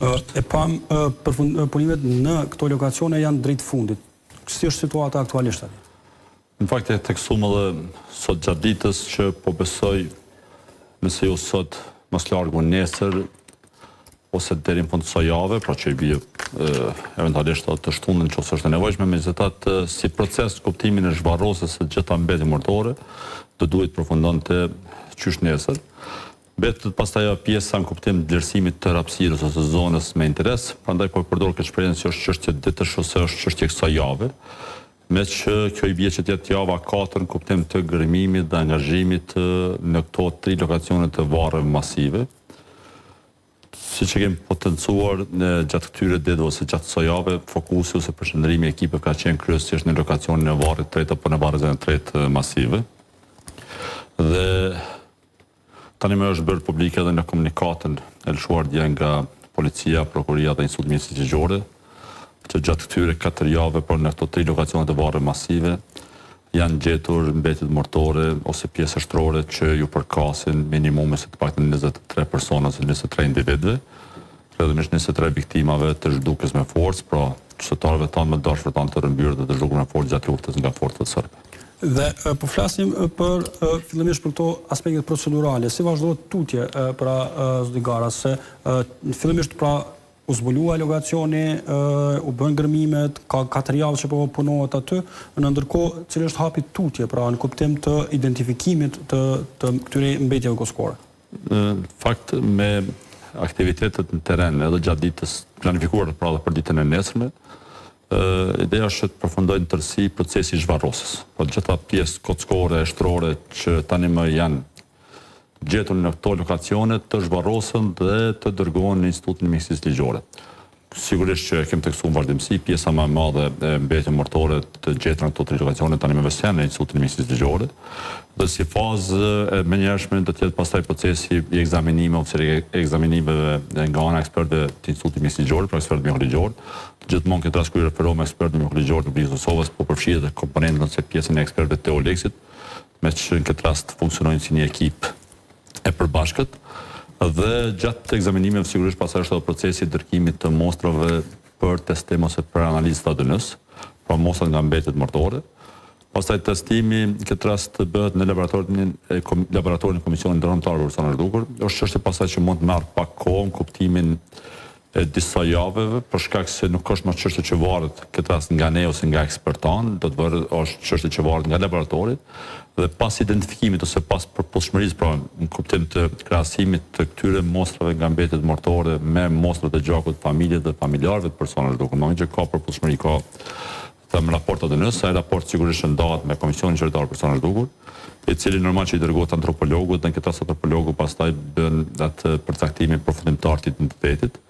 E pam punimet në këto lokacione janë drejt fundit. Si është situata aktualisht atje? Në fakt e teksuam edhe sot gjatë ditës që po besoj nëse jo sot mos largu nesër ose deri në fund të kësaj jave, pra që i bie eventualisht të shtunën nëse është e nevojshme, megjithatë si proces kuptimin e zhvarrosjes së gjitha mbetjet mortore, do duhet përfundonte qysh nesër. Betë pastaj pjesa në kuptim të vlerësimit të rapsirës ose zonës me interes, prandaj po përdor këtë shprehje që është çështje ditësh ose është çështje kësaj jave, me që kjo i bie që të jetë java 4 në kuptim të gërmimit dhe angazhimit në këto 3 lokacione të varreve masive. Siç e kemi potencuar gjatë këtyre ditëve ose gjatë kësaj jave, fokusi ose përqendrimi i ekipit ka qenë kryesisht në lokacionin e varrit të tretë apo në varrin e tretë masive. Dhe tani më është bërë publike edhe në komunikatën e lëshuar dje nga policia, prokuria dhe Instituti Mjedisit Ligjor, që gjatë këtyre 4 jave, por në këto 3 lokacione të varreve masive, janë gjetur mbetjet mortore ose pjesë shtrore që ju përkasin minimumi se të paktën 23 persona ose 23 individëve, rrjedhimisht 23 viktimave të zhdukjes me forcë, pra qytetarëve tanë me dashur tanë të rëmbyer dhe të zhdukur me forcë gjatë luftës nga forcat serbe. Dhe po flasim për fillimisht për këto aspektet procedurale, si vazhdohet tutje pra Zdigara, se fillimisht pra u zbulua lokacioni, u bën gërmimet, ka 4 javë që po punohet aty, në ndërkohë cili është hapi tutje, pra në kuptim të identifikimit të këtyre mbetjeve koskore. Në fakt me aktivitetet në teren edhe gjatë ditës planifikuar pra dhe për ditën e nesërme, ideja është të përfundojnë tërësi procesi zhvarrosjes. Po gjitha pjesë kockore, shtrore që tani më janë gjetur në këto lokacione të zhvarrosen dhe të dërgohen në Institutin Mjedisit Ligjor. Sigurisht që kemi tekstuar vazhdimsi, pjesa më e madhe e mbetjeve mortore të gjetura në këto 3 lokacione tani më vjen në Institutin Mjedisit Ligjor. Dhe si fazë e menjëhershme do të jetë pastaj procesi i ekzaminimeve ose ekzaminimeve nga ana ekspertëve të Institutit Mjedisit Ligjor, pra ekspertë mjekëligjor. Gjithmonë këtë rast kur i referohem ekspertë mjekëligjor të Brisë Kosovës, po përfshihet edhe komponentën ose pjesën e ekspertëve të Oleksit, me që në këtë rast funksionojnë si një ekip e përbashkët. Dhe gjatë ekzaminimeve sigurisht pastaj është edhe procesi i dërgimit të mostrave për testim ose për analizë të ADN-s, pra mostrat nga mbetjet mortore. Pastaj testimi në këtë rast bëhet në laboratorin e Komisionit Ndërkombëtar për Persona të Zhdukur. Është çështje pastaj që mund të marrë pak kohë në kuptimin e disa javeve, për shkak se nuk është më çështje që varet këtë rast nga ne ose nga ekspertan, do të bërë është çështje që varet nga laboratori dhe pas identifikimit ose pas përputhshmërisë, pra në kuptim të krahasimit të këtyre mostrave nga mbetjet mortore me mostrat e gjakut të familjes dhe familjarëve të personave të zhdukur, që ka përputhshmëri, ka them raport ADN-s, ai raport sigurisht ndahet me Komisionin Qytetar për Personat të Zhdukur, i cili normal që i dërgohet antropologut dhe në këtë rast antropologu pastaj bën atë përcaktimin përfundimtar të identitetit.